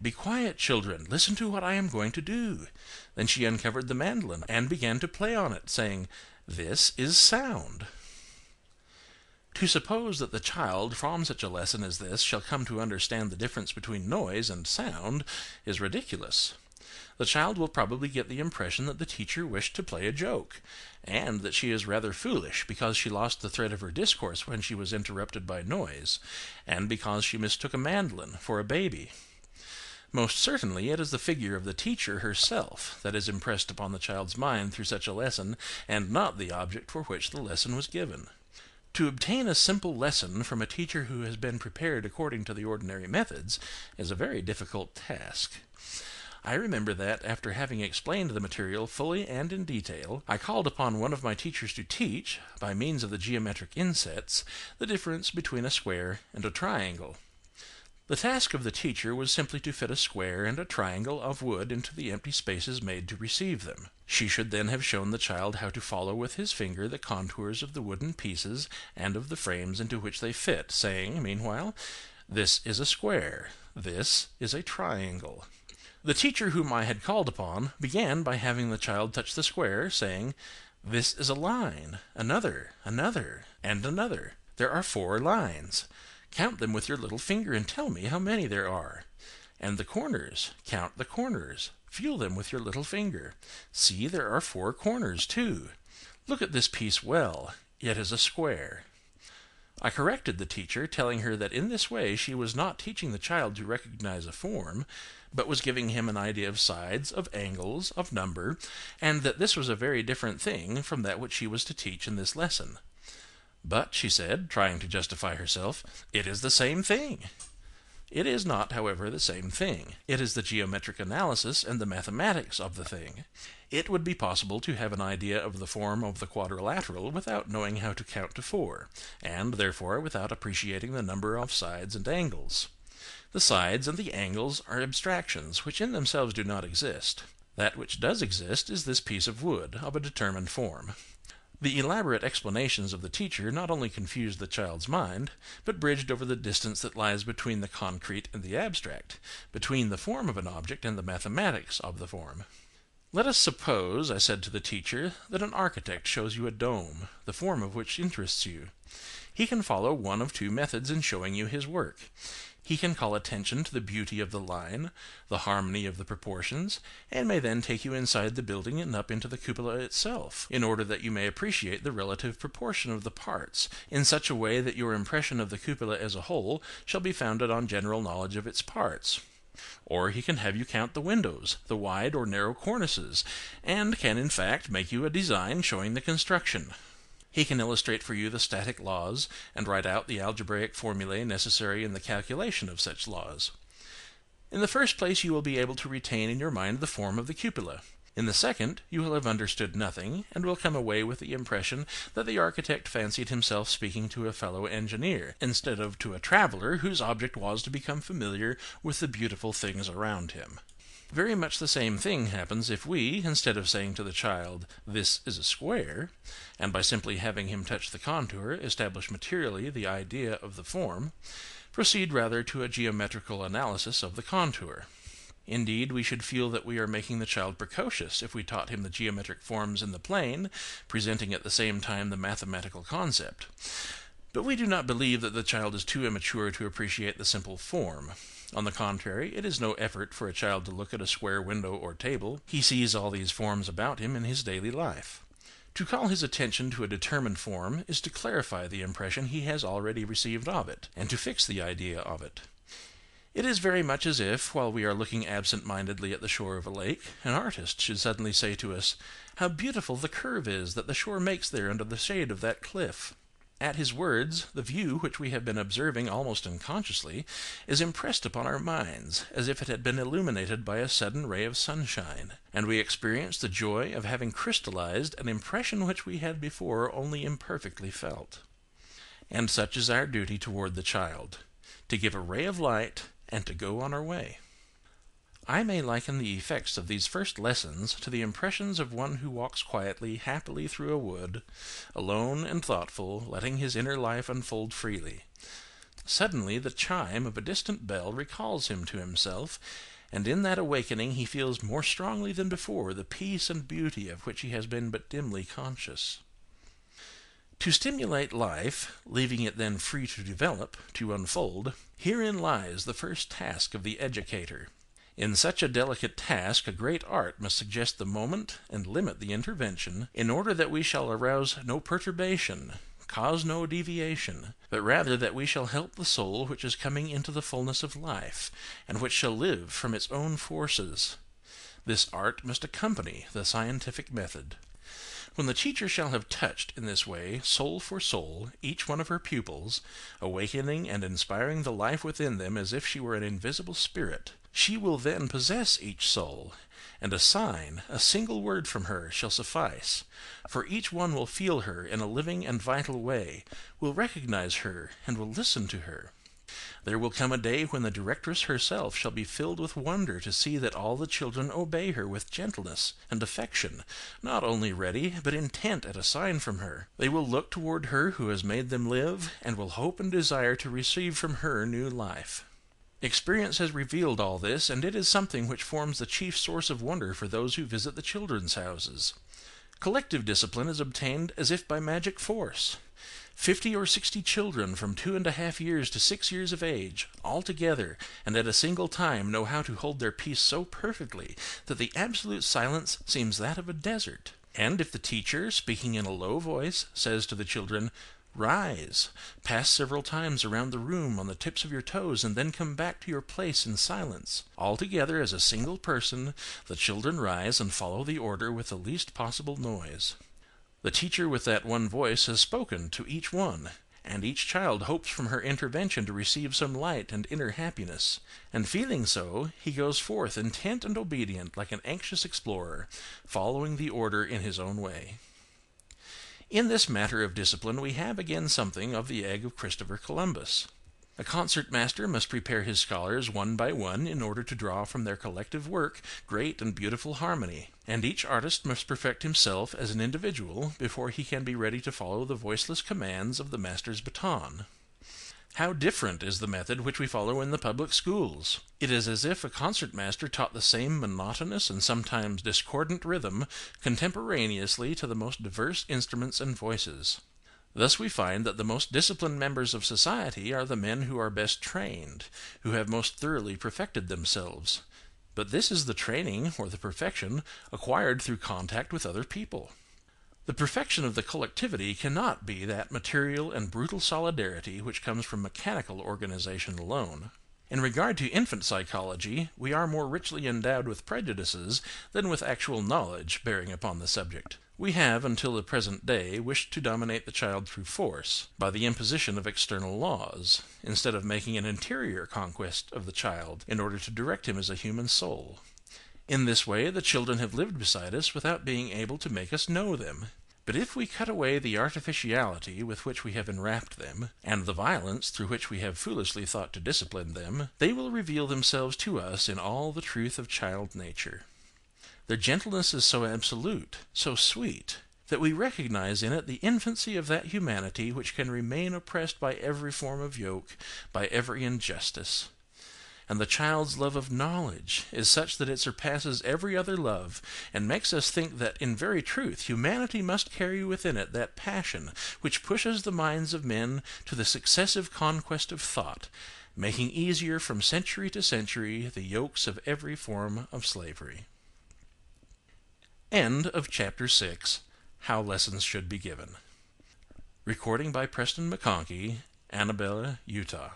be quiet, children, listen to what I am going to do." Then she uncovered the mandolin and began to play on it, saying, "This is sound." To suppose that the child from such a lesson as this shall come to understand the difference between noise and sound is ridiculous. The child will probably get the impression that the teacher wished to play a joke, and that she is rather foolish because she lost the thread of her discourse when she was interrupted by noise, and because she mistook a mandolin for a baby. Most certainly it is the figure of the teacher herself that is impressed upon the child's mind through such a lesson, and not the object for which the lesson was given. To obtain a simple lesson from a teacher who has been prepared according to the ordinary methods is a very difficult task. I remember that, after having explained the material fully and in detail, I called upon one of my teachers to teach, by means of the geometric insets, the difference between a square and a triangle. The task of the teacher was simply to fit a square and a triangle of wood into the empty spaces made to receive them. She should then have shown the child how to follow with his finger the contours of the wooden pieces and of the frames into which they fit, saying, meanwhile, "This is a square, this is a triangle." The teacher whom I had called upon began by having the child touch the square, saying, "This is a line, another, and another. There are 4 lines. Count them with your little finger and tell me how many there are. And the corners, count the corners. Feel them with your little finger. See, there are 4 corners too. Look at this piece well. It is a square." I corrected the teacher, telling her that in this way she was not teaching the child to recognize a form, but was giving him an idea of sides, of angles, of number, and that this was a very different thing from that which she was to teach in this lesson. "But," she said, trying to justify herself, "it is the same thing." It is not, however, the same thing. It is the geometric analysis and the mathematics of the thing. It would be possible to have an idea of the form of the quadrilateral without knowing how to count to 4, and therefore without appreciating the number of sides and angles. The sides and the angles are abstractions which in themselves do not exist. That which does exist is this piece of wood, of a determined form. The elaborate explanations of the teacher not only confused the child's mind, but bridged over the distance that lies between the concrete and the abstract, between the form of an object and the mathematics of the form. "Let us suppose," I said to the teacher, "that an architect shows you a dome, the form of which interests you. He can follow one of 2 methods in showing you his work. He can call attention to the beauty of the line, the harmony of the proportions, and may then take you inside the building and up into the cupola itself, in order that you may appreciate the relative proportion of the parts, in such a way that your impression of the cupola as a whole shall be founded on general knowledge of its parts. Or he can have you count the windows, the wide or narrow cornices, and can in fact make you a design showing the construction. He can illustrate for you the static laws, and write out the algebraic formulae necessary in the calculation of such laws. In the first place you will be able to retain in your mind the form of the cupola. In the second, you will have understood nothing, and will come away with the impression that the architect fancied himself speaking to a fellow engineer, instead of to a traveller whose object was to become familiar with the beautiful things around him. Very much the same thing happens if we, instead of saying to the child, "This is a square," and by simply having him touch the contour, establish materially the idea of the form, proceed rather to a geometrical analysis of the contour. Indeed, we should feel that we are making the child precocious if we taught him the geometric forms in the plane, presenting at the same time the mathematical concept. But we do not believe that the child is too immature to appreciate the simple form. On the contrary, it is no effort for a child to look at a square window or table. He sees all these forms about him in his daily life. To call his attention to a determined form is to clarify the impression he has already received of it, and to fix the idea of it. It is very much as if, while we are looking absent-mindedly at the shore of a lake, an artist should suddenly say to us, "How beautiful the curve is that the shore makes there under the shade of that cliff." At his words, the view which we have been observing almost unconsciously is impressed upon our minds, as if it had been illuminated by a sudden ray of sunshine, and we experience the joy of having crystallized an impression which we had before only imperfectly felt. And such is our duty toward the child, to give a ray of light and to go on our way. I may liken the effects of these first lessons to the impressions of one who walks quietly, happily through a wood, alone and thoughtful, letting his inner life unfold freely. Suddenly the chime of a distant bell recalls him to himself, and in that awakening he feels more strongly than before the peace and beauty of which he has been but dimly conscious. To stimulate life, leaving it then free to develop, to unfold, herein lies the first task of the educator. In such a delicate task a great art must suggest the moment and limit the intervention, in order that we shall arouse no perturbation, cause no deviation, but rather that we shall help the soul which is coming into the fullness of life, and which shall live from its own forces. This art must accompany the scientific method. When the teacher shall have touched in this way, soul for soul, each one of her pupils, awakening and inspiring the life within them as if she were an invisible spirit, she will then possess each soul, and a sign, a single word from her, shall suffice, for each one will feel her in a living and vital way, will recognize her, and will listen to her. There will come a day when the directress herself shall be filled with wonder to see that all the children obey her with gentleness and affection, not only ready, but intent at a sign from her. They will look toward her who has made them live, and will hope and desire to receive from her new life. Experience has revealed all this, and it is something which forms the chief source of wonder for those who visit the children's houses. Collective discipline is obtained as if by magic force. 50 or 60 children from 2½ years to 6 years of age, all together, and at a single time, know how to hold their peace so perfectly that the absolute silence seems that of a desert. And if the teacher, speaking in a low voice, says to the children, "Rise, pass several times around the room on the tips of your toes, and then come back to your place in silence," all together as a single person, the children rise and follow the order with the least possible noise. The teacher with that one voice has spoken to each one, and each child hopes from her intervention to receive some light and inner happiness, and feeling so, he goes forth intent and obedient like an anxious explorer, following the order in his own way. In this matter of discipline we have again something of the egg of Christopher Columbus. A concert master must prepare his scholars one by one in order to draw from their collective work great and beautiful harmony, and each artist must perfect himself as an individual before he can be ready to follow the voiceless commands of the master's baton. How different is the method which we follow in the public schools! It is as if a concertmaster taught the same monotonous and sometimes discordant rhythm contemporaneously to the most diverse instruments and voices. Thus we find that the most disciplined members of society are the men who are best trained, who have most thoroughly perfected themselves. But this is the training, or the perfection, acquired through contact with other people. The perfection of the collectivity cannot be that material and brutal solidarity which comes from mechanical organization alone. In regard to infant psychology, we are more richly endowed with prejudices than with actual knowledge bearing upon the subject. We have, until the present day, wished to dominate the child through force, by the imposition of external laws, instead of making an interior conquest of the child in order to direct him as a human soul. In this way the children have lived beside us without being able to make us know them. But if we cut away the artificiality with which we have enwrapped them, and the violence through which we have foolishly thought to discipline them, they will reveal themselves to us in all the truth of child nature. Their gentleness is so absolute, so sweet, that we recognize in it the infancy of that humanity which can remain oppressed by every form of yoke, by every injustice. And the child's love of knowledge is such that it surpasses every other love, and makes us think that in very truth humanity must carry within it that passion which pushes the minds of men to the successive conquest of thought, making easier from century to century the yokes of every form of slavery. End of Chapter 6. How Lessons Should Be Given. Recording by Preston McConkey, Annabella, Utah.